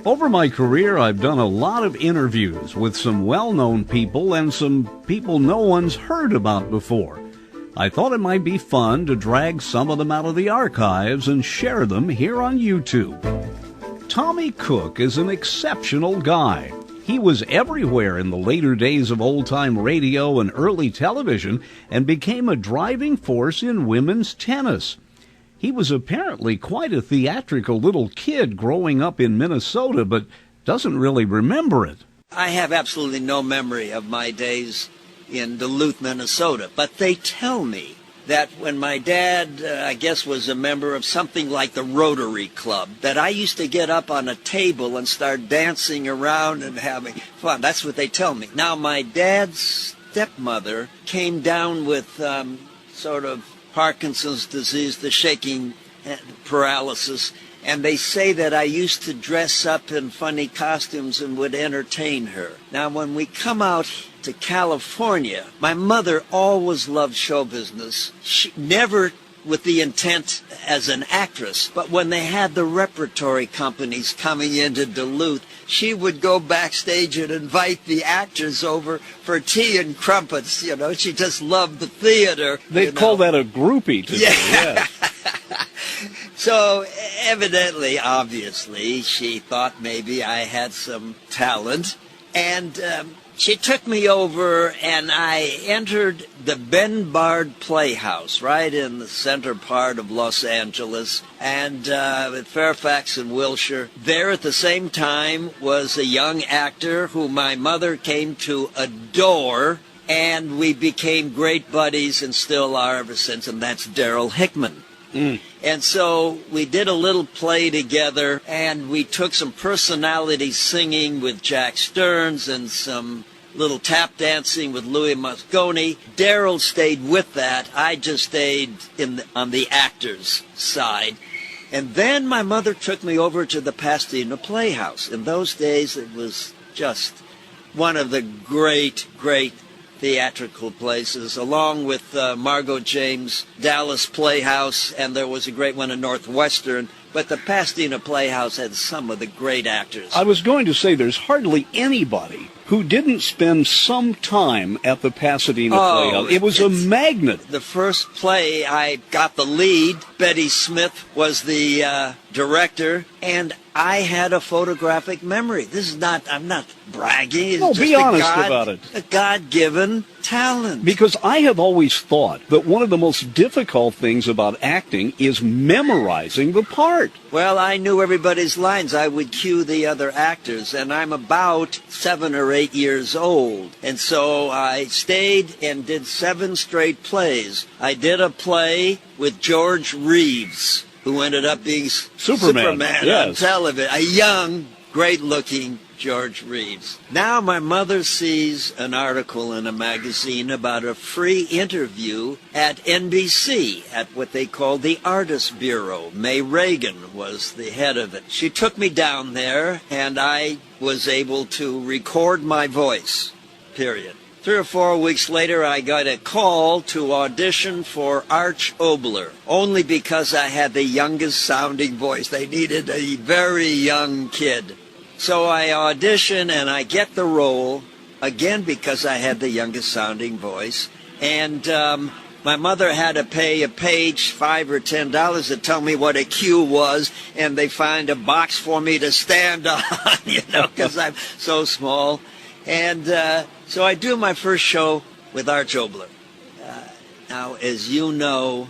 Over my career, I've done a lot of interviews with some well-known people and some people no one's heard about before. I thought it might be fun to drag some of them out of the archives and share them here on YouTube. Tommy Cook is an exceptional guy. He was everywhere in the later days of old-time radio and early television and became a driving force in women's tennis. He was apparently quite a theatrical little kid growing up in Minnesota, but doesn't really remember it. I have absolutely no memory of my days in Duluth, Minnesota, but they tell me that when my dad, I guess, was a member of something like the Rotary Club, that I used to get up on a table and start dancing around and having fun. That's what they tell me. Now, my dad's stepmother came down with sort of Parkinson's disease, the shaking paralysis, and they say that I used to dress up in funny costumes and would entertain her. Now, when we come out to California, my mother always loved show business. She never with the intent as an actress, but when they had the repertory companies coming into Duluth, she would go backstage and invite the actors over for tea and crumpets. You know, she just loved the theater. They call that a groupie today. Yeah. So evidently, obviously, she thought maybe I had some talent, and she took me over, and I entered the Ben Bard Playhouse right in the center part of Los Angeles, and at Fairfax and Wilshire. There at the same time was a young actor who my mother came to adore, and we became great buddies and still are ever since, and that's Darryl Hickman. And so we did a little play together, and we took some personality singing with Jack Stearns and some little tap dancing with Louis Mosconi. Darryl stayed with that. I just stayed on the actor's side. And then my mother took me over to the Pasadena Playhouse. In those days, it was just one of the great theatrical places, along with Margot James' Dallas Playhouse, and there was a great one in Northwestern. But the Pasadena Playhouse had some of the great actors. I was going to say there's hardly anybody who didn't spend some time at the Pasadena Playhouse. It was a magnet. The first play, I got the lead. Betty Smith was the director, and I had a photographic memory. I'm not bragging. No, be honest about it. A God-given talent. Because I have always thought that one of the most difficult things about acting is memorizing the part. Well, I knew everybody's lines. I would cue the other actors, and I'm about 7 or 8 years old. And so I stayed and did 7 straight plays. I did a play with George Reeves, who ended up being Superman on television. A young, great-looking George Reeves. Now my mother sees an article in a magazine about a free interview at NBC at what they called the Artist Bureau. May Reagan was the head of it. She took me down there, and I was able to record my voice, period. 3 or 4 weeks later, I got a call to audition for Arch Oboler, only because I had the youngest sounding voice. They needed a very young kid. So I audition, and I get the role, again because I had the youngest sounding voice. And my mother had to pay a page $5 or $10 to tell me what a cue was, and they find a box for me to stand on, because I'm so small. And so I do my first show with Arch Oboler. Now, as you know,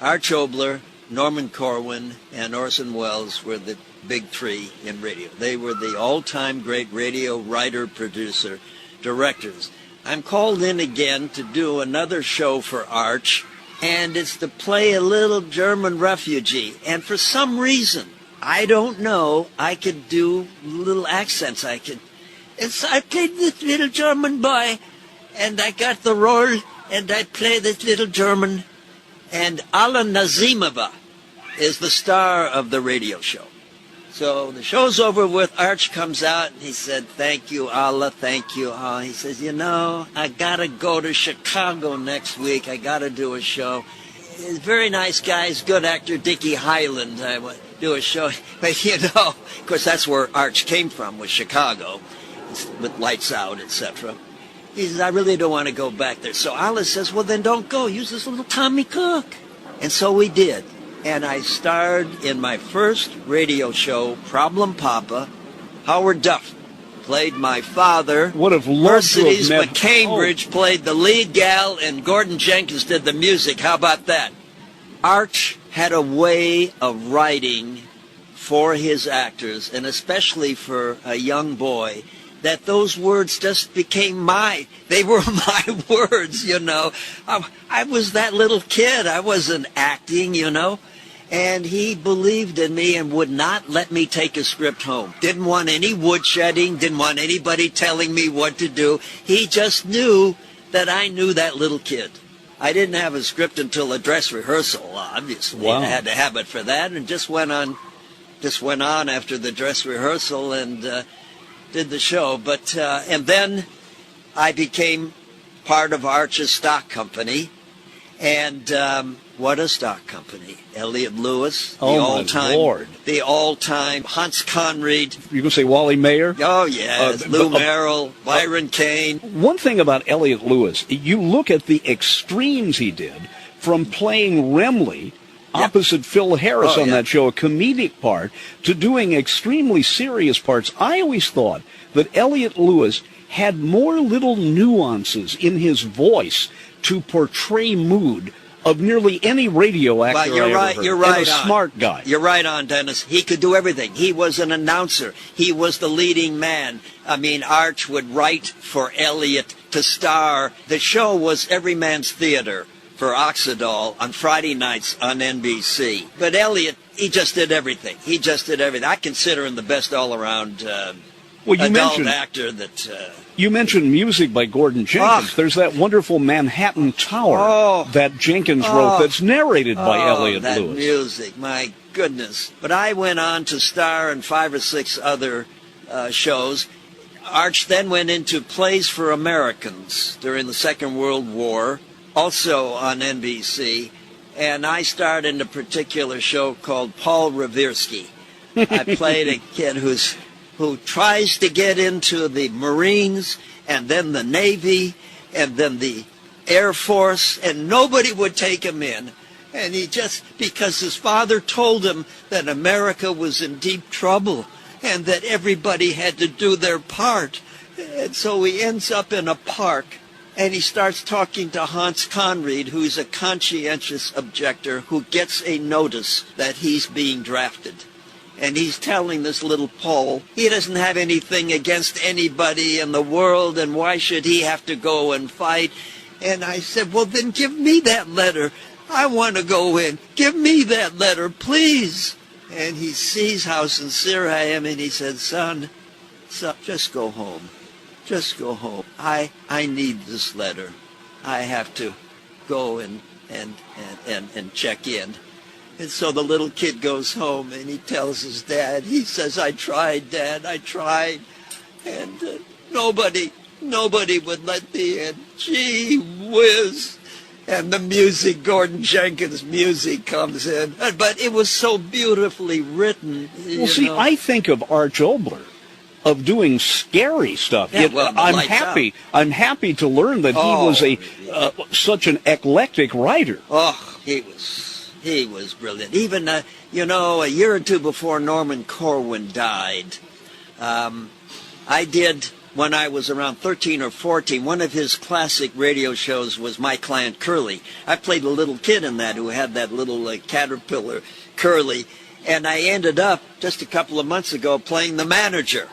Arch Oboler, Norman Corwin, and Orson Welles were the big 3 in radio. They were the all-time great radio writer, producer, directors. I'm called in again to do another show for Arch, and it's to play a little German refugee. And for some reason, I don't know, I could do little accents. I played this little German boy, and I got the role, and I play this little German. And Alla Nazimova is the star of the radio show. So the show's over with. Arch comes out, and he said, "Thank you, Allah, thank you." He says, I got to go to Chicago next week. I got to do a show. He's a very nice guy. He's a good actor, Dickie Hyland. do a show. But, you know, of course, that's where Arch came from, was Chicago, with Lights Out, etc. He says, I really don't want to go back there. So Alice says, well, then don't go. Use this little Tommy Cook. And so we did. And I starred in my first radio show, Problem Papa. Howard Duff played my father. Would have loved to have Mercedes met- McCambridge played the lead gal, and Gordon Jenkins did the music. How about that? Arch had a way of writing for his actors, and especially for a young boy, that those words just became they were my words, you know. I was that little kid. I wasn't acting, you know. And he believed in me and would not let me take a script home. Didn't want any woodshedding, didn't want anybody telling me what to do. He just knew that I knew that little kid. I didn't have a script until a dress rehearsal, obviously. Wow. I had to have it for that, and just went on after the dress rehearsal and did the show. But and then I became part of Arch's stock company, and what a stock company! Elliott Lewis, Oh, my Lord. the all-time Hans Conried. You can say Wally Mayer? Oh yes, Lou Merrill, Byron Kane. One thing about Elliott Lewis, you look at the extremes he did, from playing Remley opposite Phil Harris on that show, a comedic part, to doing extremely serious parts. I always thought that Elliott Lewis had more little nuances in his voice to portray mood of nearly any radio actor Well, you're I right. ever heard. You're right. And a on. smart guy. You're right on, Dennis. He could do everything. He was an announcer. He was the leading man. I mean, Arch would write for Elliott to star. The show was Every Man's Theater for Oxydol on Friday nights on NBC. But Elliott, he just did everything. He just did everything. I consider him the best all-around adult actor that... You mentioned music by Gordon Jenkins. There's that wonderful Manhattan Tower that Jenkins wrote that's narrated by Elliott that Lewis. Music, my goodness. But I went on to star in 5 or 6 other shows. Arch then went into Plays for Americans during the Second World War, also on NBC. And I starred in a particular show called Paul Reversky. I played a kid who tries to get into the Marines and then the Navy and then the Air Force, and nobody would take him in. And he just, because his father told him that America was in deep trouble and that everybody had to do their part. And so he ends up in a park and he starts talking to Hans Conried, who's a conscientious objector who gets a notice that he's being drafted. And he's telling this little Paul he doesn't have anything against anybody in the world, and why should he have to go and fight? And I said, well, then give me that letter. I want to go in. Give me that letter, please. And he sees how sincere I am, and he said, son, just go home. Just go home. I need this letter. I have to go and check in. And so the little kid goes home and he tells his dad, he says, I tried, Dad, I tried. And nobody would let me in. Gee whiz. And the music, Gordon Jenkins' music comes in. But it was so beautifully written. Well, see, I think of Arch Oboler, of doing scary stuff. Yeah, well, I'm happy to learn that he was such an eclectic writer. Oh, he was brilliant. Even, a year or two before Norman Corwin died, I did, when I was around 13 or 14, one of his classic radio shows was My Client Curly. I played a little kid in that who had that little caterpillar, Curly, and I ended up, just a couple of months ago, playing the manager.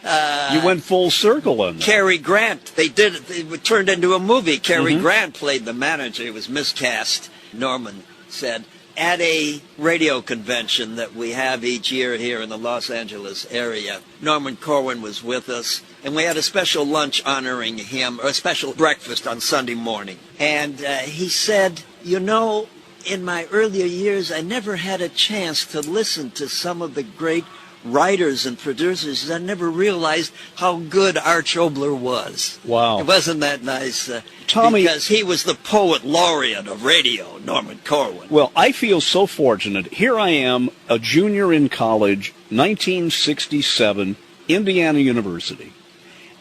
You went full circle on that. Cary Grant, it turned into a movie. Cary Grant played the manager. It was miscast. Norman said, at a radio convention that we have each year here in the Los Angeles area, Norman Corwin was with us, and we had a special lunch honoring him, or a special breakfast on Sunday morning. And he said, in my earlier years, I never had a chance to listen to some of the great writers and producers, I never realized how good Arch Oboler was. Wow. Wasn't that nice? Tommy, because he was the poet laureate of radio, Norman Corwin. Well, I feel so fortunate. Here I am, a junior in college, 1967, Indiana University.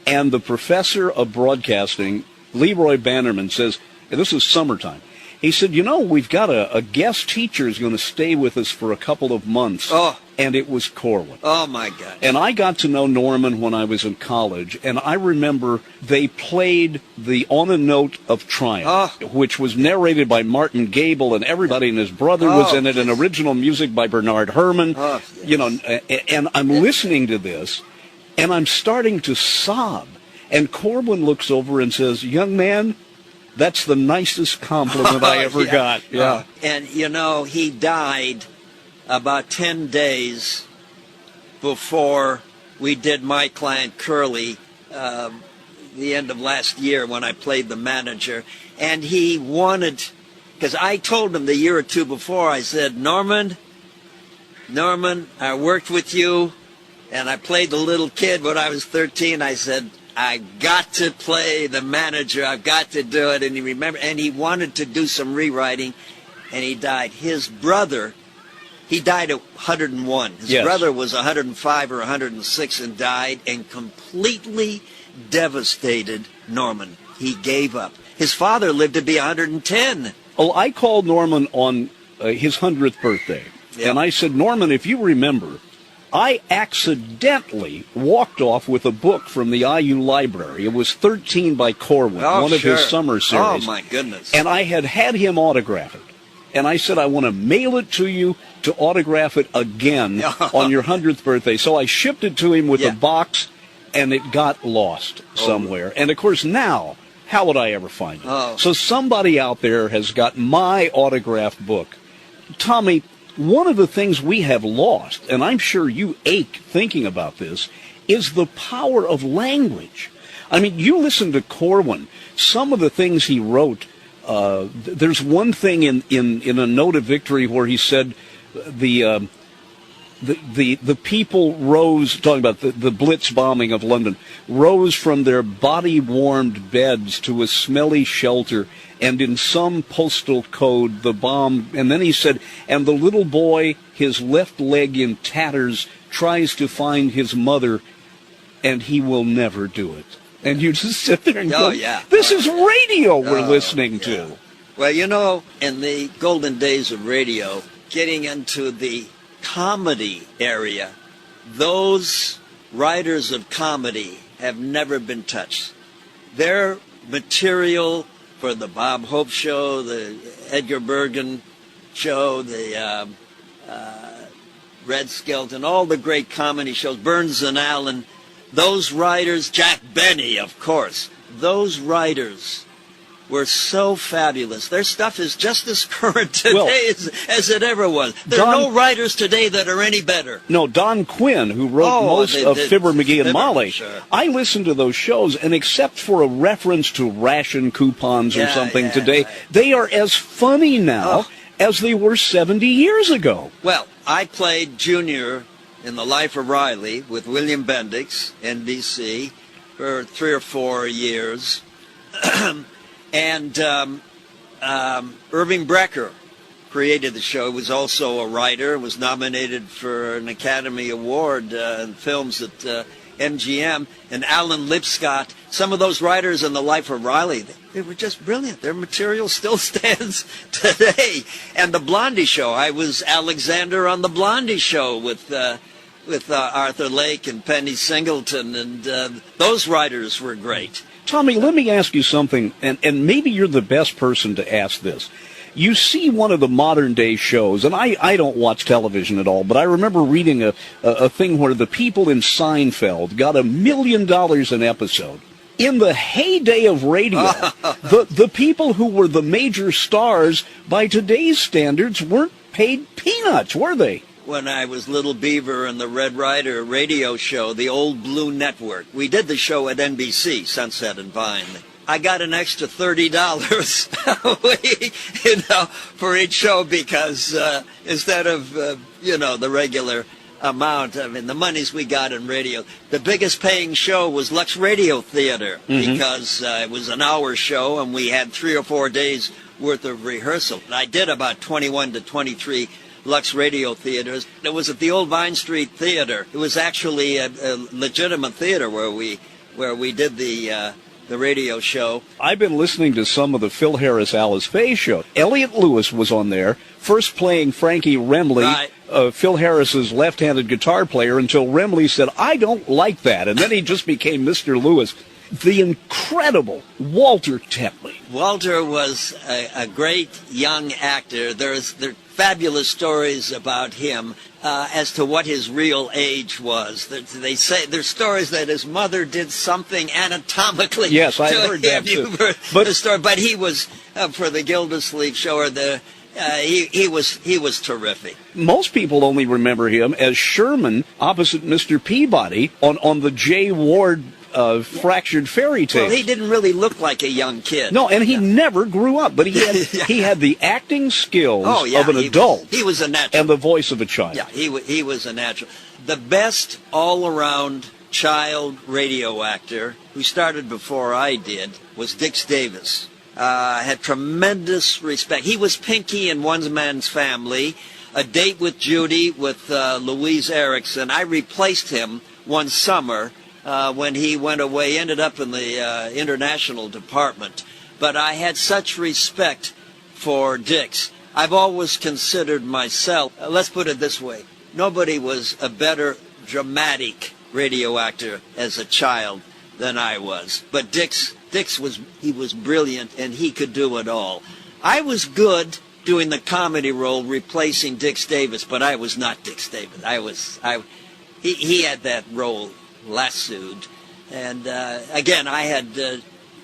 And the professor of broadcasting, Leroy Bannerman, says, and this is summertime, he said, we've got a guest teacher who's going to stay with us for a couple of months. Oh. And it was Corwin. Oh, my God. And I got to know Norman when I was in college, and I remember they played the On a Note of Triumph, which was narrated by Martin Gable, and everybody and his brother was in it, and original music by Bernard Herrmann. Yes. And I'm listening to this, and I'm starting to sob. And Corwin looks over and says, "Young man, that's the nicest compliment I ever got." Yeah. And, he died about 10 days before we did My Client Curly, the end of last year when I played the manager. And he wanted, because I told him the year or two before, I said, Norman, I worked with you, and I played the little kid when I was 13. I said, I got to play the manager. I've got to do it. And he remembered, and he wanted to do some rewriting, and he died. His brother, he died at 101. His brother was 105 or 106 and died, and completely devastated Norman. He gave up. His father lived to be 110. Oh, I called Norman on his 100th birthday, and I said, Norman, if you remember, I accidentally walked off with a book from the IU library. It was 13 by Corwin, one of his summer series. Oh, my goodness. And I had him autograph it. And I said, I want to mail it to you to autograph it again on your 100th birthday. So I shipped it to him with a box, and it got lost somewhere. And, of course, now, how would I ever find it? So somebody out there has got my autographed book. Tommy, one of the things we have lost, and I'm sure you ache thinking about this, is the power of language. I mean, you listen to Corwin, some of the things he wrote. There's one thing in A Note of Victory where he said the people rose, talking about the Blitz bombing of London, rose from their body-warmed beds to a smelly shelter, and in some postal code the bomb, and then he said, and the little boy, his left leg in tatters, tries to find his mother, and he will never do it. And you just sit there and go, this is radio we're listening to. Well, in the golden days of radio, getting into the comedy area, those writers of comedy have never been touched. Their material for the Bob Hope Show, the Edgar Bergen Show, the Red Skelton, all the great comedy shows, Burns and Allen, those writers, Jack Benny, of course, those writers were so fabulous. Their stuff is just as current today as it ever was. There are no writers today that are any better. No, Don Quinn, who wrote most of Fibber, McGee, and Molly. Sure. I listen to those shows, and except for a reference to ration coupons or something today, they are as funny now as they were 70 years ago. Well, I played Junior in The Life of Riley with William Bendix, NBC, for 3 or 4 years. And Irving Brecker created the show. He was also a writer, was nominated for an Academy Award in films at MGM. And Alan Lipscott, some of those writers in The Life of Riley, they were just brilliant. Their material still stands today. And The Blondie Show, I was Alexander on The Blondie Show with Arthur Lake and Penny Singleton, and those writers were great. Tommy, let me ask you something, and maybe you're the best person to ask this. You see one of the modern-day shows, and I don't watch television at all, but I remember reading a thing where the people in Seinfeld got $1 million an episode. In the heyday of radio, the people who were the major stars by today's standards weren't paid peanuts, were they? When I was Little Beaver in the Red Ryder radio show, the Old Blue Network, we did the show at NBC, Sunset and Vine. I got an extra $30 a week, for each show because instead of, the regular amount. I mean, the monies we got in radio. The biggest paying show was Lux Radio Theater because it was an hour show and we had 3 or 4 days worth of rehearsal. I did about 21 to 23 Lux Radio Theaters. It was at the old Vine Street Theater. It was actually a legitimate theater where we did the radio show. I've been listening to some of the Phil Harris Alice Faye show. Elliot Lewis was on there, first playing Frankie Remley, Right. Phil Harris's left-handed guitar player, until Remley said, I don't like that. And then he just became Mr. Lewis. The incredible Walter Tetley. Walter was a great young actor. There are fabulous stories about him as to what his real age was. They say there's stories that his mother did something anatomically. Yes, I heard that too. But he was for the Gildersleeve show or he was terrific. Most people only remember him as Sherman opposite Mr. Peabody on the J. Ward Fractured Fairy Tale. Well, he didn't really look like a young kid. No, and he never grew up, but he had he had the acting skills of an adult. He was a natural. And the voice of a child. Yeah, he was a natural. The best all-around child radio actor who started before I did was Dix Davis. Had tremendous respect. He was Pinky in One Man's Family, A Date with Judy with Louise Erickson. I replaced him one summer when he went away, ended up in the international department. But I had such respect for Dix. I've always considered myself, let's put it this way, nobody was a better dramatic radio actor as a child than I was. But Dix was brilliant, and he could do it all. I was good doing the comedy role, replacing Dix Davis, but I was not Dix Davis. He had that role lassoed, and again, I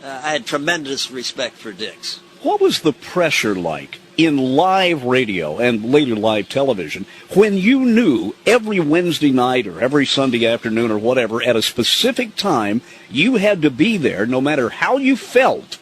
had tremendous respect for Dix. What was the pressure like in live radio and later live television when you knew every Wednesday night or every Sunday afternoon or whatever at a specific time you had to be there no matter how you felt?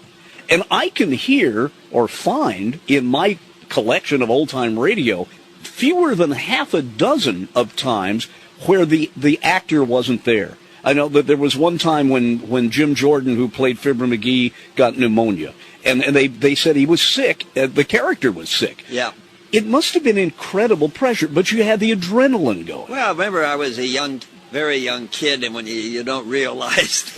And I can hear or find in my collection of old-time radio fewer than half a dozen of times where the actor wasn't there. I know that there was one time when Jim Jordan, who played Fibber McGee, got pneumonia. And they said he was sick. The character was sick. Yeah. It must have been incredible pressure, but you had the adrenaline going. Well, remember, I was a very young kid, and when you don't realize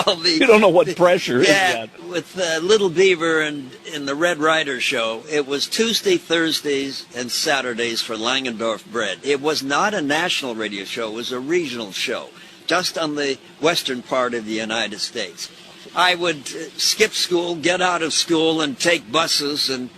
all the... You don't know what pressure is yeah, yet. With Little Beaver and in the Red Ryder show, it was Tuesday, Thursdays, and Saturdays for Langendorf Bread. It was not a national radio show. It was a regional show, just on the western part of the United States. I would skip school, get out of school, and take buses and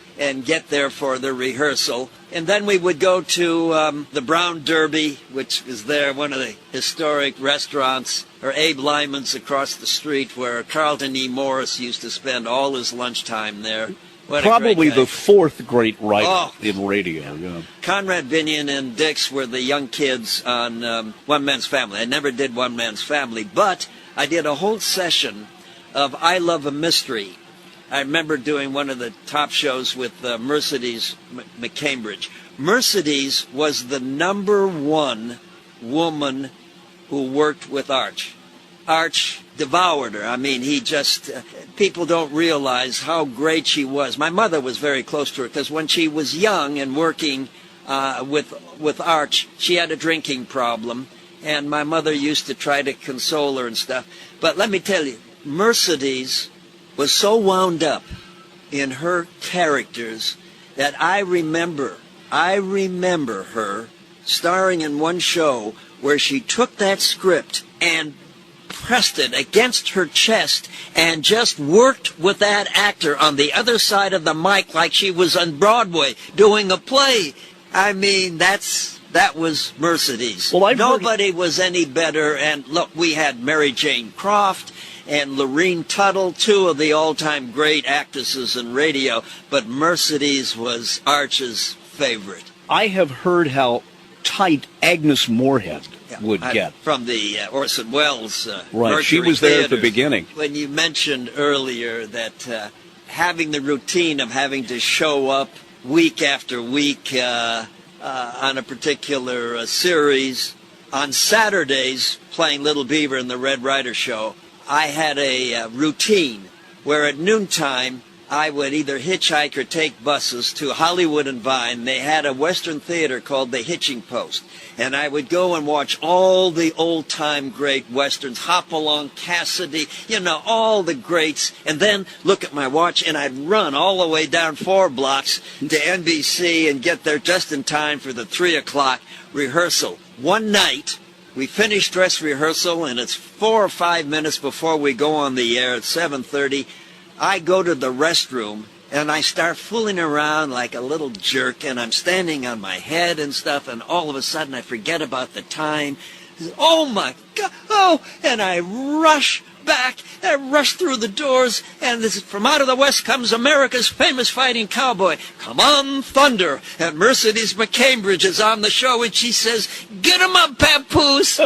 get there for the rehearsal. And then we would go to the Brown Derby, which is there, one of the historic restaurants, or Abe Lyman's across the street, where Carlton E. Morris used to spend all his lunchtime there. Probably the fourth great writer in radio. Yeah. Conrad Binion and Dix were the young kids on One Man's Family. I never did One Man's Family, but I did a whole session of I Love a Mystery. I remember doing one of the top shows with Mercedes McCambridge. Mercedes was the #1 woman who worked with Arch. Arch devoured her. I mean, he just, people don't realize how great she was. My mother was very close to her because when she was young and working with Arch, she had a drinking problem, and my mother used to try to console her and stuff. But let me tell you, Mercedes was so wound up in her characters that I remember her starring in one show where she took that script and pressed it against her chest and just worked with that actor on the other side of the mic like she was on Broadway doing a play. I mean, that was Mercedes. Well, nobody was any better. And look, we had Mary Jane Croft and Lorene Tuttle, two of the all-time great actresses in radio, but Mercedes was Arch's favorite. I have heard how tight Agnes Moorehead would get. From the Orson Welles right, Mercury she was there Theaters. at the beginning. When you mentioned earlier that having the routine of having to show up week after week, on a particular series. On Saturdays, playing Little Beaver in the Red Ryder Show, I had a routine where at noontime I would either hitchhike or take buses to Hollywood and Vine. They had a Western theater called the Hitching Post. And I would go and watch all the old-time great Westerns, Hopalong, Cassidy, all the greats, and then look at my watch, and I'd run all the way down 4 blocks to NBC and get there just in time for the 3 o'clock rehearsal. One night, we finished dress rehearsal, and it's 4 or 5 minutes before we go on the air at 7:30. I go to the restroom, and I start fooling around like a little jerk, and I'm standing on my head and stuff, and all of a sudden I forget about the time. Oh, my God! Oh! And I rush back, and I rush through the doors, and from out of the West comes America's famous fighting cowboy. Come on, Thunder! And Mercedes McCambridge is on the show, and she says, "Get him up, Papoose!"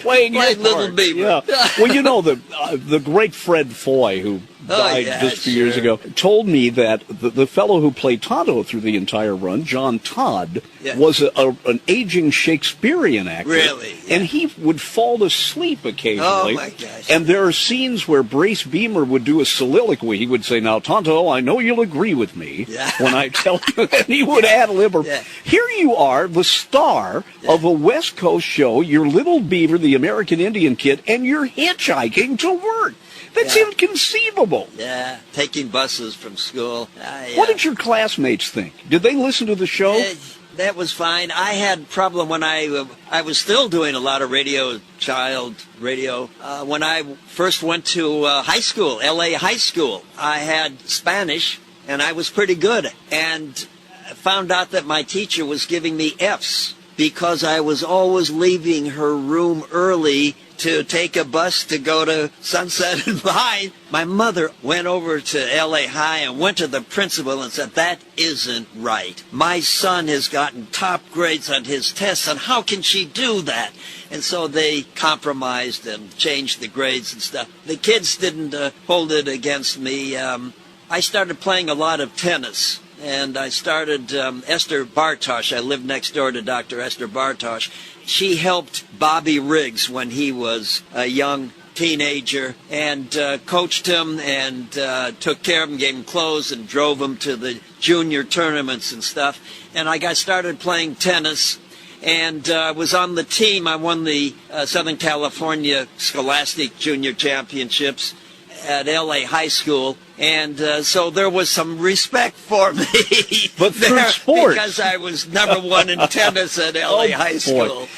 Playing Little Beaver. Yeah. Well, the great Fred Foy, who died just a few years ago, told me that the fellow who played Tonto through the entire run, John Todd, was an aging Shakespearean actor. Really? Yeah. And he would fall asleep occasionally. Oh, my gosh. And there are scenes where Brace Beamer would do a soliloquy. He would say, "Now, Tonto, I know you'll agree with me when I tell you," and he would ad-lib. Here you are, the star of a West Coast show, you're Little Beaver, the American Indian kid, and you're hitchhiking to work. That's inconceivable. Yeah, taking buses from school. What did your classmates think? Did they listen to the show? That was fine. I had problem when I was still doing a lot of child radio. When I first went to high school, L.A. high school, I had Spanish, and I was pretty good. And I found out that my teacher was giving me Fs because I was always leaving her room early to take a bus to go to Sunset and Vine. My mother went over to L.A. High and went to the principal and said, "That isn't right. My son has gotten top grades on his tests, and how can she do that?" And so they compromised and changed the grades and stuff. The kids didn't hold it against me. I started playing a lot of tennis. And I started Esther Bartosh. I lived next door to Dr. Esther Bartosh. She helped Bobby Riggs when he was a young teenager and coached him and took care of him, gave him clothes and drove him to the junior tournaments and stuff. And I got started playing tennis and was on the team. I won the Southern California Scholastic Junior Championships at L.A. High School. And so there was some respect for me but there sports. Because I was number 1 in tennis at L.A. High School.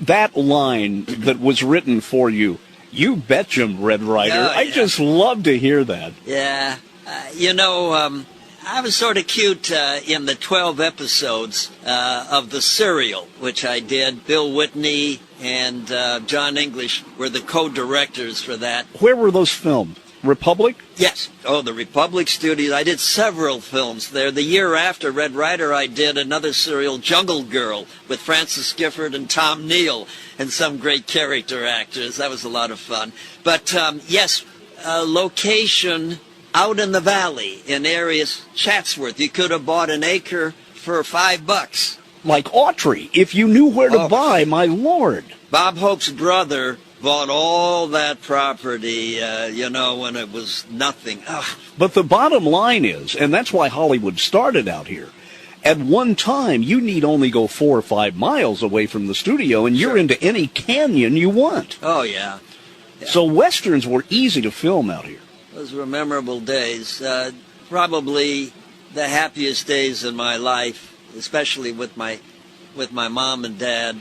That line that was written for you, "You betcha, Red Ryder." I just love to hear that. Yeah. I was sort of cute in the 12 episodes of the serial, which I did. Bill Whitney and John English were the co-directors for that. Where were those filmed? Republic? Yes. Oh, the Republic Studios. I did several films there. The year after Red Ryder, I did another serial, Jungle Girl, with Francis Gifford and Tom Neal and some great character actors. That was a lot of fun. But, yes, location out in the valley in areas, Chatsworth. You could have bought an acre for $5. Like Autry, if you knew where to buy, my lord. Bob Hope's brother bought all that property, when it was nothing. Ugh. But the bottom line is, and that's why Hollywood started out here, at one time you need only go 4 or 5 miles away from the studio and you're into any canyon you want. Oh, yeah. So Westerns were easy to film out here. Those were memorable days. Probably the happiest days in my life, especially with my mom and dad.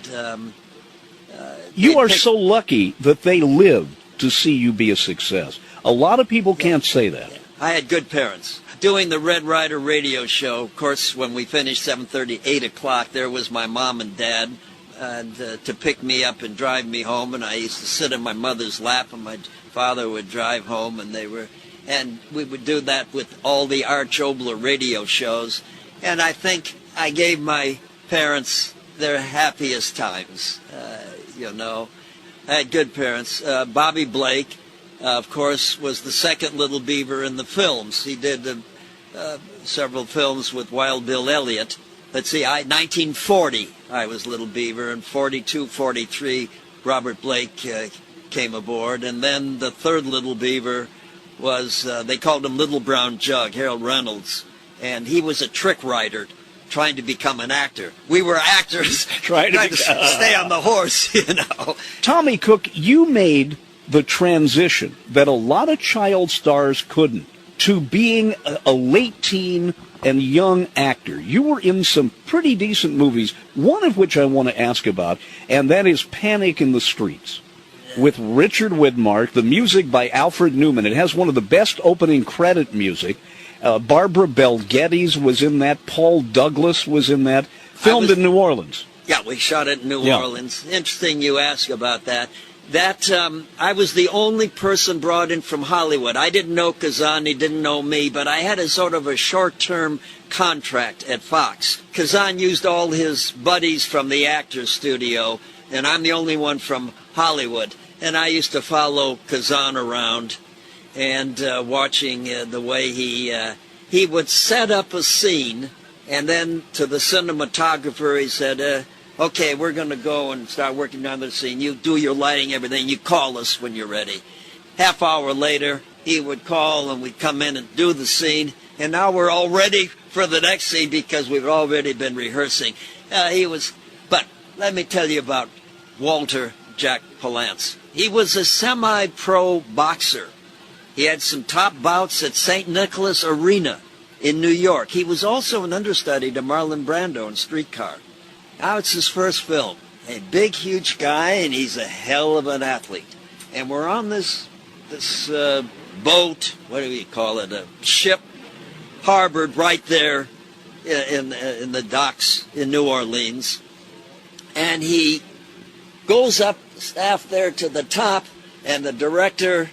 You are so lucky that they lived to see you be a success. A lot of people can't say that. I had good parents. Doing the Red Ryder radio show, of course, when we finished 7:30, 8 o'clock, there was my mom and dad to pick me up and drive me home, and I used to sit in my mother's lap, and my father would drive home, and we would do that with all the Arch Oboler radio shows, and I think I gave my parents their happiest times. I had good parents. Bobby Blake, of course, was the second Little Beaver in the films. He did several films with Wild Bill Elliott. let's see, 1940, I was Little Beaver, and 42, 43, Robert Blake came aboard, and then the third Little Beaver was, they called him Little Brown Jug, Harold Reynolds, and he was a trick writer trying to become an actor. We were actors trying to stay on the horse, you know. Tommy Cook, you made the transition that a lot of child stars couldn't, to being a late teen and young actor. You were in some pretty decent movies, one of which I want to ask about, and that is Panic in the Streets, with Richard Widmark, the music by Alfred Newman. It has one of the best opening credit music. Barbara Bel Geddes was in that. Paul Douglas was in that. Filmed in New Orleans. Yeah, we shot it in New Orleans. Interesting you ask about that. I was the only person brought in from Hollywood. I didn't know Kazan, he didn't know me, but I had a sort of a short-term contract at Fox. Kazan used all his buddies from the Actors Studio, and I'm the only one from Hollywood. And I used to follow Kazan around and watching the way he would set up a scene, and then to the cinematographer he said, okay, we're going to go and start working on the scene. You do your lighting, everything. You call us when you're ready. Half hour later, he would call, and we'd come in and do the scene. And now we're all ready for the next scene because we've already been rehearsing. But let me tell you about Walter Jack Palance. He was a semi-pro boxer. He had some top bouts at St. Nicholas Arena in New York. He was also an understudy to Marlon Brando in Streetcar. Now it's his first film. A big, huge guy, and he's a hell of an athlete. And we're on this boat, what do we call it, a ship, harbored right there in the docks in New Orleans. And he goes up staff there to the top, and the director,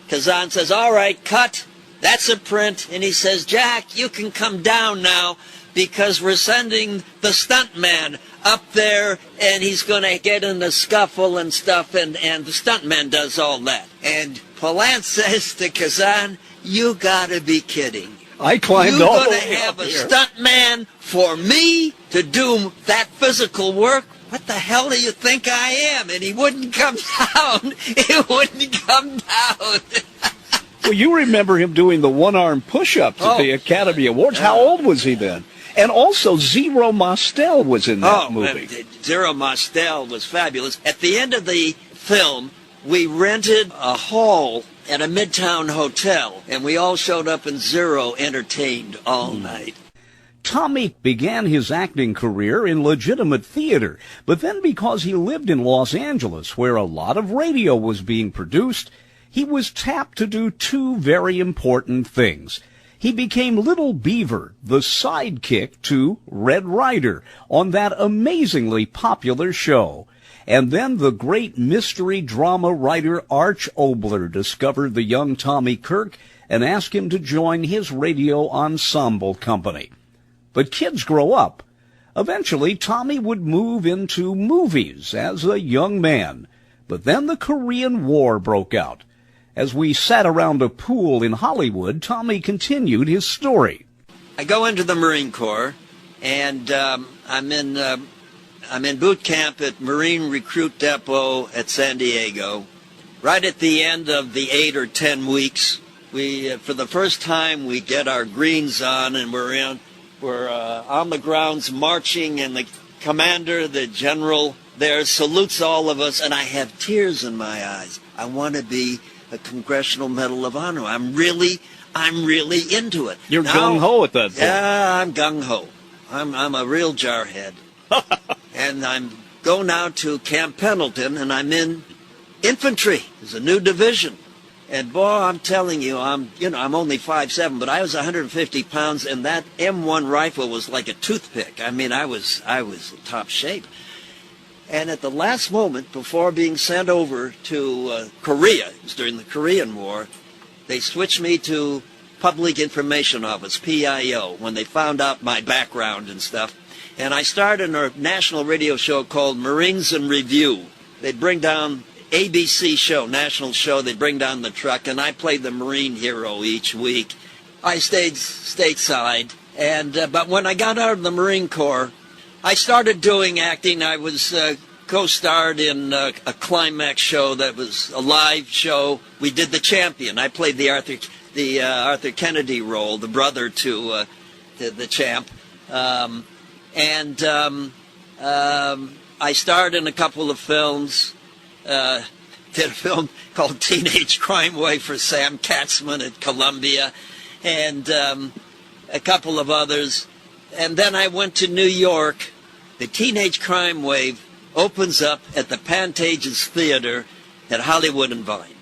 Kazan, says, all right, cut. That's a print. And he says, Jack, you can come down now, because we're sending the stuntman up there, and he's going to get in a scuffle and stuff, and the stuntman does all that. And Palance says to Kazan, you got to be kidding. I climbed all the way up here. You're going to have a stuntman for me to do that physical work? What the hell do you think I am? And he wouldn't come down. He wouldn't come down. Well, you remember him doing the one-arm push-ups at the Academy Awards. How old was he then? And also, Zero Mostel was in that movie. Zero Mostel was fabulous. At the end of the film, we rented a hall at a Midtown hotel, and we all showed up, and Zero entertained all night. Tommy began his acting career in legitimate theater, but then because he lived in Los Angeles, where a lot of radio was being produced, he was tapped to do two very important things. He became Little Beaver, the sidekick to Red Ryder, on that amazingly popular show. And then the great mystery drama writer Arch Oboler discovered the young Tommy Kirk and asked him to join his radio ensemble company. But kids grow up. Eventually, Tommy would move into movies as a young man. But then the Korean War broke out. As we sat around a pool in Hollywood, Tommy continued his story. I go into the Marine Corps, and I'm in boot camp at Marine Recruit Depot at San Diego. Right at the end of the 8 or 10 weeks, we, for the first time, we get our greens on, and we're on the grounds marching, and the commander, the general there, salutes all of us, and I have tears in my eyes. I want to be a Congressional Medal of Honor. I'm really into it. You're gung-ho at that point. Yeah, I'm gung-ho. I'm a real jarhead. And I'm go now to Camp Pendleton, and I'm in infantry. There's a new division. And boy, I'm telling you, I'm only 5'7", but I was 150 pounds, and that M1 rifle was like a toothpick. I mean, I was in top shape. And at the last moment, before being sent over to Korea, it was during the Korean War, they switched me to Public Information Office, PIO, when they found out my background and stuff. And I started a national radio show called Marines in Review. They'd bring down ABC show, national show, they'd bring down the truck, and I played the Marine hero each week. I stayed stateside, And but when I got out of the Marine Corps, I started doing acting. I was co-starred in a Climax show that was a live show. We did The Champion. I played the Arthur Kennedy role, the brother to the champ. I starred in a couple of films. Did a film called Teenage Crime Wave for Sam Katzman at Columbia, and a couple of others. And then I went to New York. The Teenage Crime Wave opens up at the Pantages Theater at Hollywood and Vine,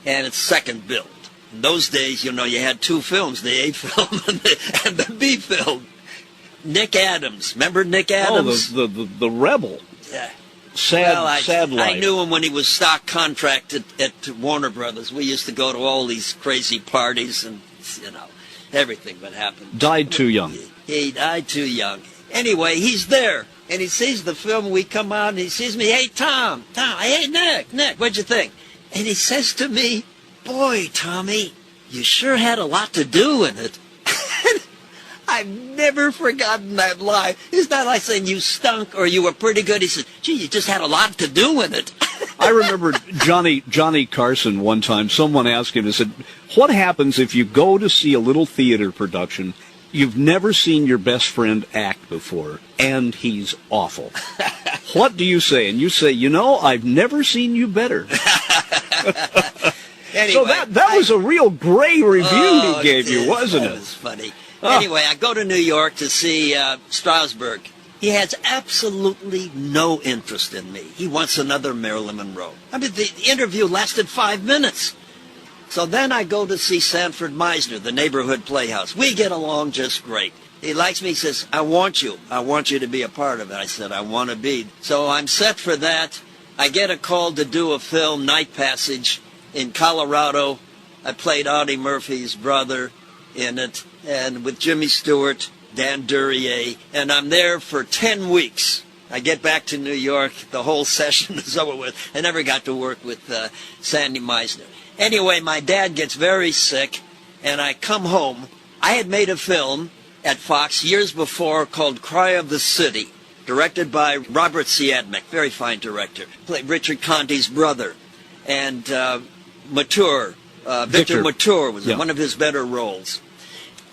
and it's second build. In those days, you had two films, the A film and the B film. Nick Adams. Remember Nick Adams? Oh, the rebel. Yeah. Sad life. I knew him when he was stock contracted at Warner Brothers. We used to go to all these crazy parties and, everything would happen. Died too young. He died too young. Anyway, he's there, and he sees the film. We come out, and he sees me. Hey, Tom, hey, Nick, what'd you think? And he says to me, boy, Tommy, you sure had a lot to do in it. I've never forgotten that line. It's not like saying you stunk or you were pretty good. He said, gee, you just had a lot to do in it. I remember Johnny Carson one time, someone asked him, he said, what happens if you go to see a little theater production, you've never seen your best friend act before, and he's awful? What do you say? And you say, I've never seen you better. Anyway, so that was a real gray review he gave you, wasn't it? That was funny. Anyway, I go to New York to see Strasberg. He has absolutely no interest in me. He wants another Marilyn Monroe. I mean, the interview lasted 5 minutes. So then I go to see Sanford Meisner, the neighborhood playhouse. We get along just great. He likes me. He says, I want you to be a part of it. I said, I want to be. So I'm set for that. I get a call to do a film, Night Passage, in Colorado. I played Audie Murphy's brother in it, and with Jimmy Stewart, Dan Duryea, and I'm there for 10 weeks. I get back to New York, the whole session is over with. I never got to work with Sandy Meisner. Anyway, my dad gets very sick, and I come home. I had made a film at Fox years before called Cry of the City, directed by Robert Siadmak, very fine director. Played Richard Conte's brother, and Victor Mature was one of his better roles.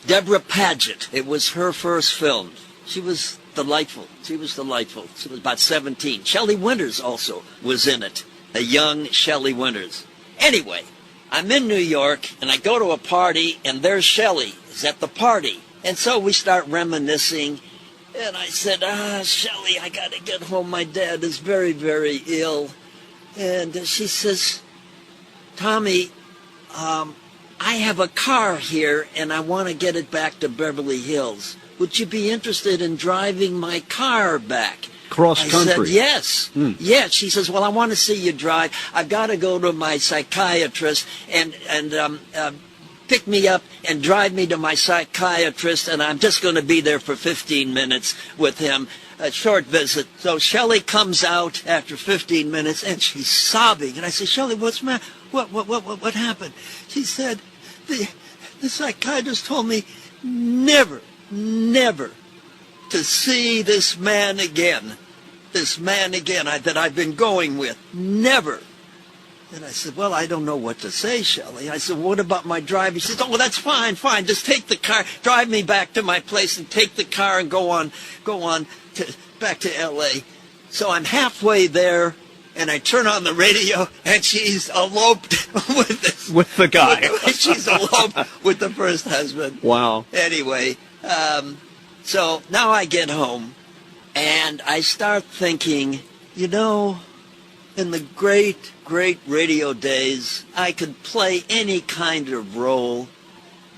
Deborah Paget, it was her first film. She was delightful. She was about 17. Shelley Winters also was in it, a young Shelley Winters. Anyway, I'm in New York, and I go to a party, and there's Shelley is at the party. And so we start reminiscing, and I said, Shelley, I got to get home. My dad is very, very ill. And she says, Tommy, I have a car here, and I want to get it back to Beverly Hills. Would you be interested in driving my car back? Cross country. I said, yes. Yes. She says, well, I want to see you drive. I've got to go to my psychiatrist and pick me up and drive me to my psychiatrist, and I'm just going to be there for 15 minutes with him. A short visit. So Shelley comes out after 15 minutes, and she's sobbing. And I say, Shelley, what's the matter? What happened? She said, the psychiatrist told me never to see this man again that I've been going with. Never. And I said, well, I don't know what to say, Shelley. I said, what about my drive? He said, oh, well, that's fine. Just take the car, drive me back to my place and take the car and go on back to L.A. So I'm halfway there, and I turn on the radio, and she's eloped with the guy. She's eloped with the first husband. Wow. Anyway, so now I get home, and I start thinking, in the great radio days, I could play any kind of role.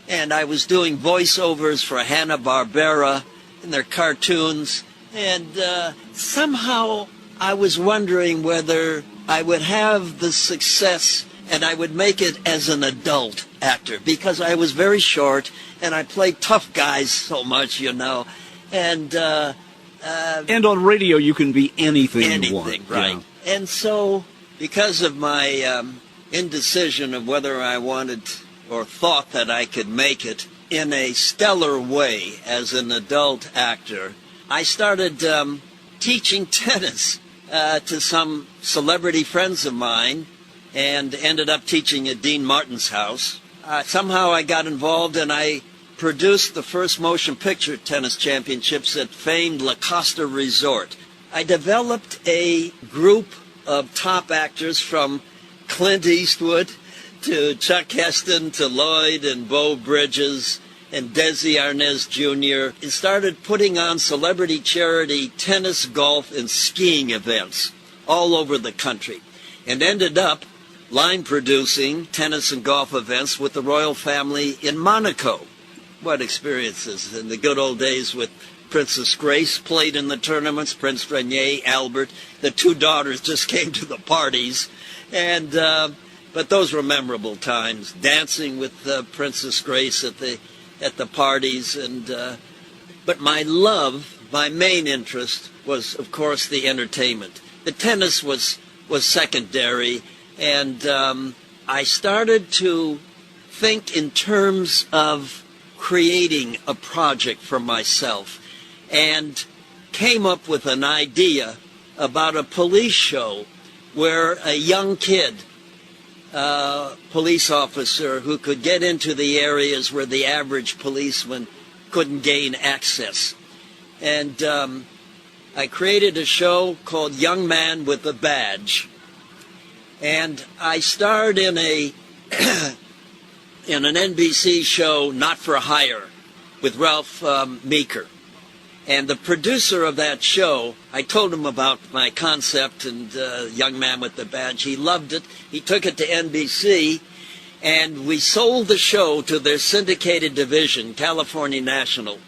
And I was doing voiceovers for Hanna-Barbera in their cartoons. And somehow I was wondering whether I would have the success and I would make it as an adult actor, because I was very short and I played tough guys so much, And on radio you can be anything you want. Right. Yeah. And so, because of my indecision of whether I wanted or thought that I could make it, in a stellar way as an adult actor. I started teaching tennis to some celebrity friends of mine and ended up teaching at Dean Martin's house. Somehow I got involved and I produced the first motion picture tennis championships at famed La Costa Resort. I developed a group of top actors from Clint Eastwood to Chuck Heston to Lloyd and Beau Bridges and Desi Arnaz Jr. and started putting on celebrity charity tennis, golf, and skiing events all over the country, and ended up line producing tennis and golf events with the royal family in Monaco. What experiences in the good old days with Princess Grace played in the tournaments, Prince Rainier, Albert. The two daughters just came to the parties, and but those were memorable times, dancing with Princess Grace at the parties. And but my main interest was, of course, the entertainment. The tennis was secondary, and I started to think in terms of creating a project for myself, and came up with an idea about a police show where a young kid, police officer who could get into the areas where the average policeman couldn't gain access. And I created a show called Young Man with a Badge. And I starred in an NBC show, Not for Hire, with Ralph Meeker. And the producer of that show, I told him about my concept and Young Man with the Badge. He loved it. He took it to NBC, and we sold the show to their syndicated division, California National.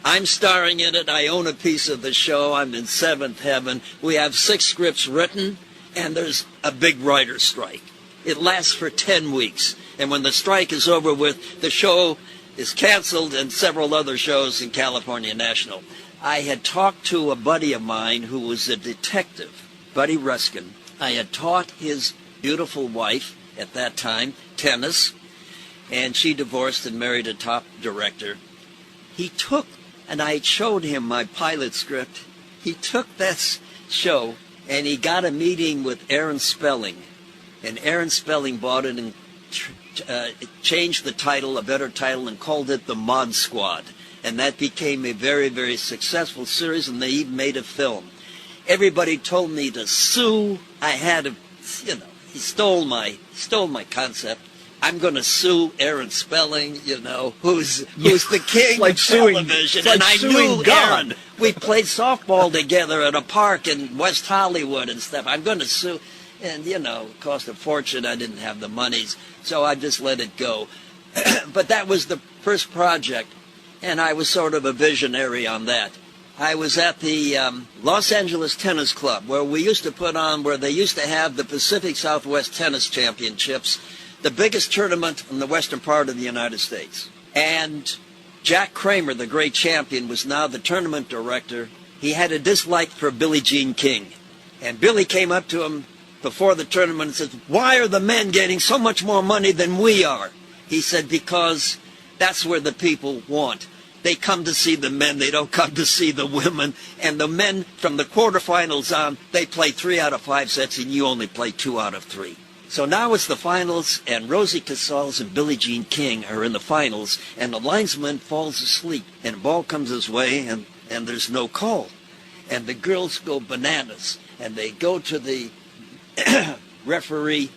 I'm starring in it. I own a piece of the show. I'm in seventh heaven. We have 6 scripts written, and there's a big writer's strike. It lasts for 10 weeks. And when the strike is over with, the show is canceled, and several other shows in California National. I had talked to a buddy of mine who was a detective, Buddy Ruskin. I had taught his beautiful wife at that time tennis, and she divorced and married a top director. He took, and I showed him my pilot script. He took that show, and he got a meeting with Aaron Spelling, and Aaron Spelling bought it and changed the title, a better title, and called it The Mod Squad. And that became a very, very successful series, and they even made a film. Everybody told me to sue. I had to, he stole my concept. I'm going to sue Aaron Spelling, who's the king of television. Like and I knew God. Aaron. We played softball together at a park in West Hollywood and stuff. I'm going to sue. And, it cost a fortune. I didn't have the monies, so I just let it go. But that was the first project, and I was sort of a visionary on that. I was at the Los Angeles Tennis Club, where they used to have the Pacific Southwest Tennis Championships, the biggest tournament in the western part of the United States. And Jack Kramer, the great champion, was now the tournament director. He had a dislike for Billie Jean King. And Billie came up to him before the tournament and said, "Why are the men getting so much more money than we are?" He said, "Because that's where the people want. They come to see the men. They don't come to see the women. And the men from the quarterfinals on, they play 3 out of 5 sets, and you only play 2 out of 3. So now it's the finals, and Rosie Casals and Billie Jean King are in the finals, and the linesman falls asleep, and the ball comes his way, and there's no call. And the girls go bananas, and they go to the referee,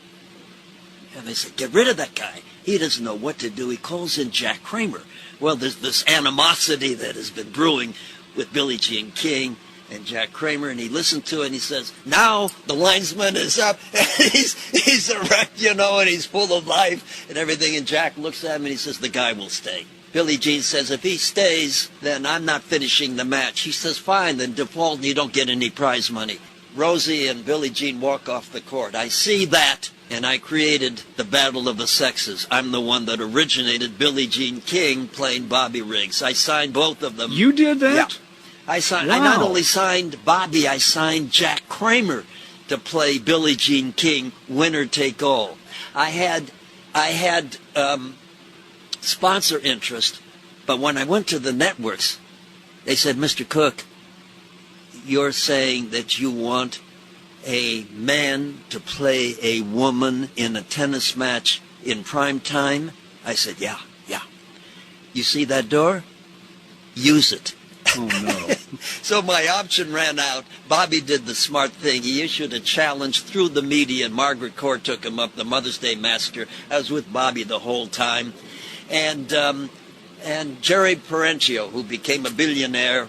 and they say, "Get rid of that guy. He doesn't know what to do." He calls in Jack Kramer. Well, there's this animosity that has been brewing with Billie Jean King and Jack Kramer, and he listened to it, and he says, "Now the linesman is up, and he's erect, and he's full of life and everything." And Jack looks at him, and he says, "The guy will stay." Billie Jean says, "If he stays, then I'm not finishing the match." He says, "Fine, then default, and you don't get any prize money." Rosie and Billie Jean walk off the court. I see that, and I created the Battle of the Sexes. I'm the one that originated Billie Jean King playing Bobby Riggs. I signed both of them. You did that? Yeah. I not only signed Bobby, I signed Jack Kramer to play Billie Jean King, winner take all. I had sponsor interest But when I went to the networks, they said, Mr. Cook, you're saying that you want a man to play a woman in a tennis match in prime time? I said, yeah. You see that door? Use it. Oh, no. So my option ran out. Bobby did the smart thing. He issued a challenge through the media, and Margaret Court took him up, the Mother's Day Massacre. I was with Bobby the whole time. And Jerry Perenchio, who became a billionaire,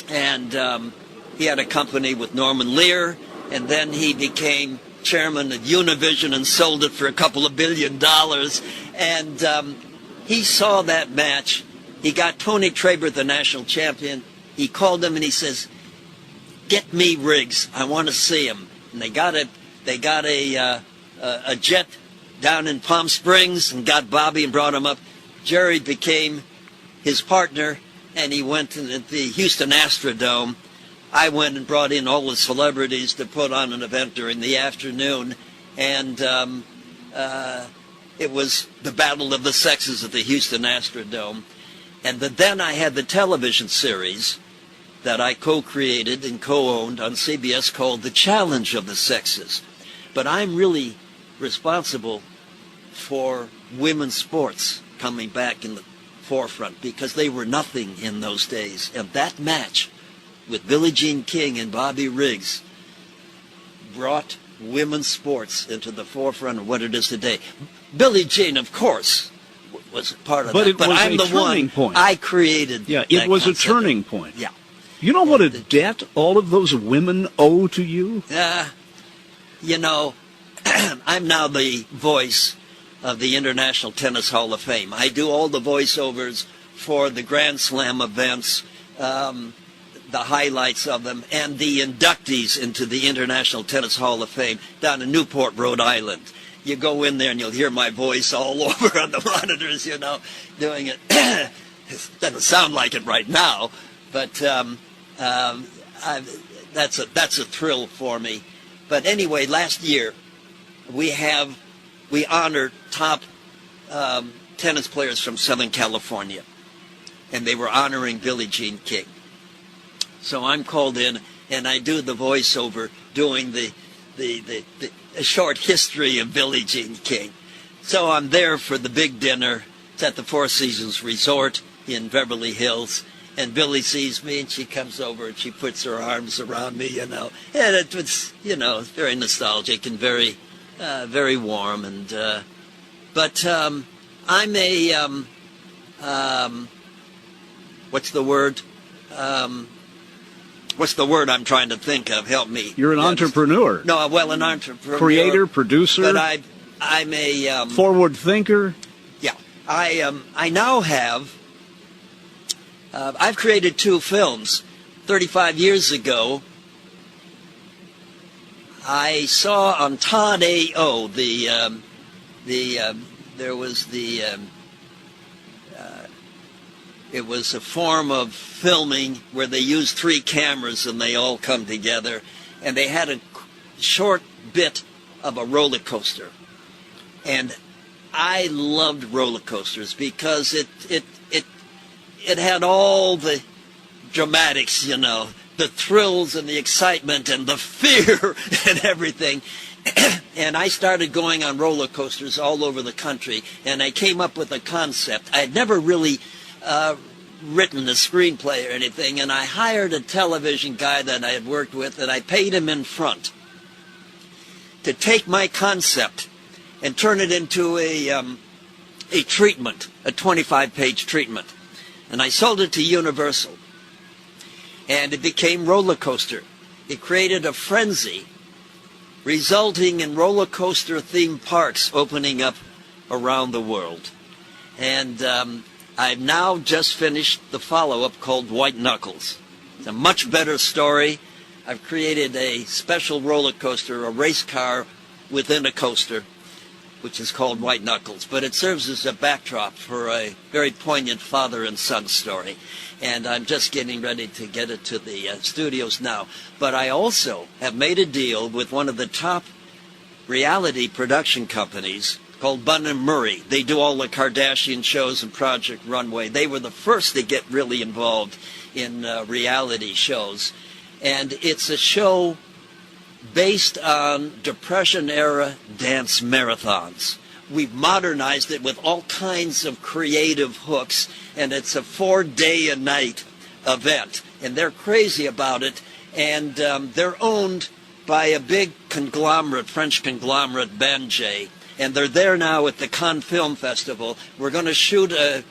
and he had a company with Norman Lear, and then he became chairman of Univision and sold it for $2 billion. And he saw that match. He got Tony Traber, the national champion. He called him and he says, "Get me Riggs. I want to see him." And they got a jet down in Palm Springs and got Bobby and brought him up. Jerry became his partner, and he went to the Houston Astrodome. I went and brought in all the celebrities to put on an event during the afternoon, and it was the Battle of the Sexes at the Houston Astrodome. And then I had the television series that I co-created and co-owned on CBS called The Challenge of the Sexes. But I'm really responsible for women's sports coming back in the forefront because they were nothing in those days. And that match with Billie Jean King and Bobby Riggs brought women's sports into the forefront of what it is today. Billie Jean, of course, was part of that. But I'm the turning one. Point. I created. Yeah, it was concept. A turning point. Yeah. You know what a debt all of those women owe to you? You know, I'm now the voice of the International Tennis Hall of Fame. I do all the voiceovers for the Grand Slam events, the highlights of them, and the inductees into the International Tennis Hall of Fame down in Newport, Rhode Island. You go in there and you'll hear my voice all over on the monitors, you know, doing it. It doesn't sound like it right now, but that's a thrill for me. But anyway, last year we honored top tennis players from Southern California, and they were honoring Billie Jean King. So I'm called in and I do the voiceover doing a short history of Billie Jean King. So I'm there for the big dinner. It's at the Four Seasons Resort in Beverly Hills. And Billie sees me and she comes over and she puts her arms around me, you know. And it was, you know, very nostalgic and very, very warm. And but I'm a what's the word? What's the word I'm trying to think of? Help me. You're an entrepreneur. No, well, an entrepreneur. Creator, producer. But I'm a forward thinker. Yeah, I now have. I've created 2 films. 35 years ago, I saw on Todd A.O. There was it was a form of filming where they used 3 cameras and they all come together, and they had a short bit of a roller coaster. And I loved roller coasters because it had all the dramatics, you know, the thrills and the excitement and the fear and everything. And I started going on roller coasters all over the country, and I came up with a concept. I had never really written a screenplay or anything, and I hired a television guy that I had worked with, and I paid him in front to take my concept and turn it into a treatment, a 25-page treatment. And I sold it to Universal, and it became Roller Coaster. It created a frenzy, resulting in roller coaster themed parks opening up around the world. And I've now just finished the follow-up called White Knuckles. It's a much better story. I've created a special roller coaster, a race car within a coaster, which is called White Knuckles. But it serves as a backdrop for a very poignant father and son story. And I'm just getting ready to get it to the studios now. But I also have made a deal with one of the top reality production companies called Bun and Murray. They do all the Kardashian shows and Project Runway. They were the first to get really involved in reality shows. And it's a show based on Depression-era dance marathons. We've modernized it with all kinds of creative hooks, and it's a 4-day-a-night event. And they're crazy about it, and they're owned by a big conglomerate, French conglomerate, Banjay. And they're there now at the Cannes Film Festival. We're going to shoot a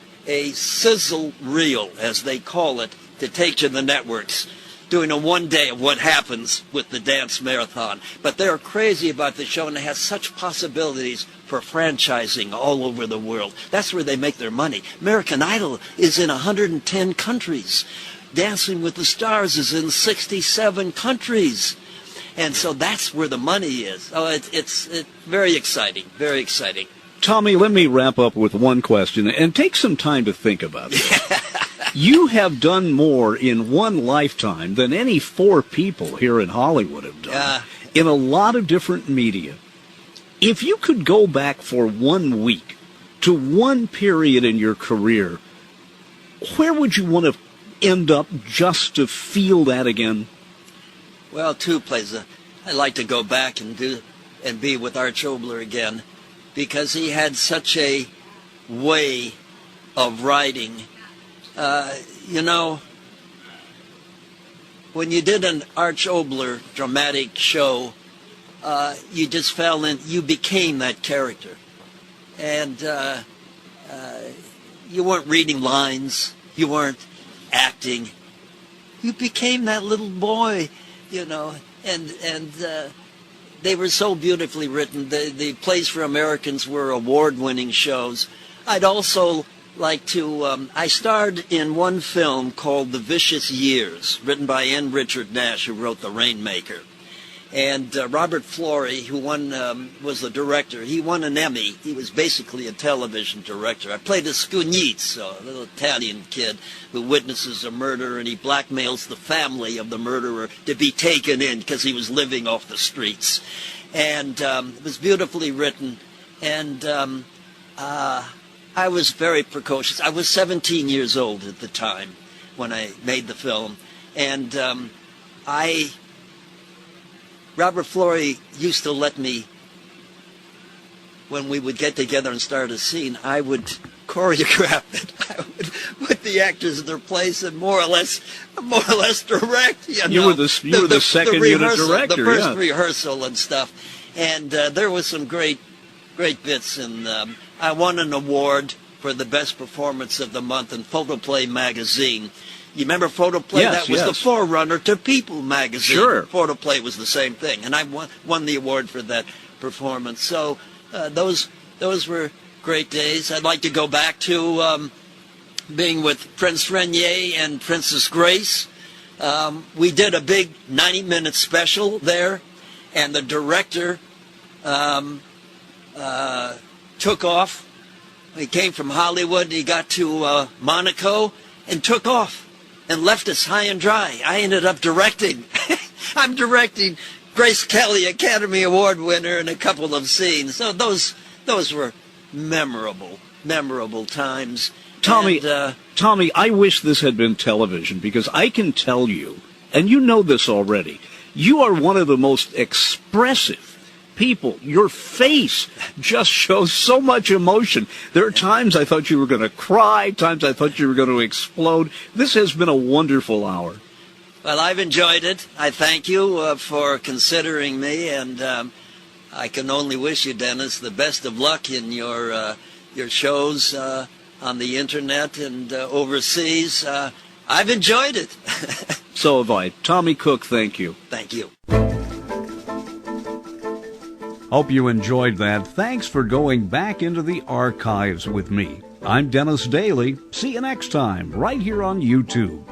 sizzle reel, as they call it, to take to the networks, doing a one-day of what happens with the dance marathon. But they're crazy about the show, and it has such possibilities for franchising all over the world. That's where they make their money. American Idol is in 110 countries. Dancing with the Stars is in 67 countries. And so that's where the money is. Oh, it's very exciting, very exciting. Tommy, let me wrap up with one question, and take some time to think about it. You have done more in one lifetime than any 4 people here in Hollywood have done, in a lot of different media. If you could go back for 1 week to one period in your career, where would you want to end up just to feel that again? Well, 2 places. I'd like to go back and be with Arch Oboler again, because he had such a way of writing. You know, when you did an Arch Oboler dramatic show, you just fell in, you became that character. And you weren't reading lines, you weren't acting. You became that little boy, you know, and they were so beautifully written. The Plays for Americans were award-winning shows. I'd also like to, I starred in one film called The Vicious Years, written by N. Richard Nash, who wrote The Rainmaker. And Robert Florey, who was the director, he won an Emmy. He was basically a television director. I played a Scugnizzo, a little Italian kid who witnesses a murder, and he blackmails the family of the murderer to be taken in because he was living off the streets. And it was beautifully written. And I was very precocious. I was 17 years old at the time when I made the film. And Robert Florey used to let me, when we would get together and start a scene, I would choreograph it. I would put the actors in their place and more or less direct. You were the second unit director, the first rehearsal and stuff. And there was some great bits. And I won an award for the best performance of the month in Photoplay magazine. You remember Photoplay? Yes, that was the forerunner to People magazine. Sure. Photoplay was the same thing, and I won the award for that performance. So those were great days. I'd like to go back to being with Prince Rainier and Princess Grace. We did a big 90-minute special there, and the director took off. He came from Hollywood. He got to Monaco and took off and left us high and dry. I ended up directing. I'm directing Grace Kelly, Academy Award winner, in a couple of scenes. So those were memorable times. Tommy, I wish this had been television, because I can tell you, and you know this already, you are one of the most expressive people. Your face just shows so much emotion. There are times I thought you were going to cry, times I thought you were going to explode. This has been a wonderful hour. Well, I've enjoyed it. I thank you for considering me, and I can only wish you, Dennis, the best of luck in your shows on the internet and overseas. I've enjoyed it. So have I. Tommy Cook, thank you. Thank you. Hope you enjoyed that. Thanks for going back into the archives with me. I'm Dennis Daly. See you next time, right here on YouTube.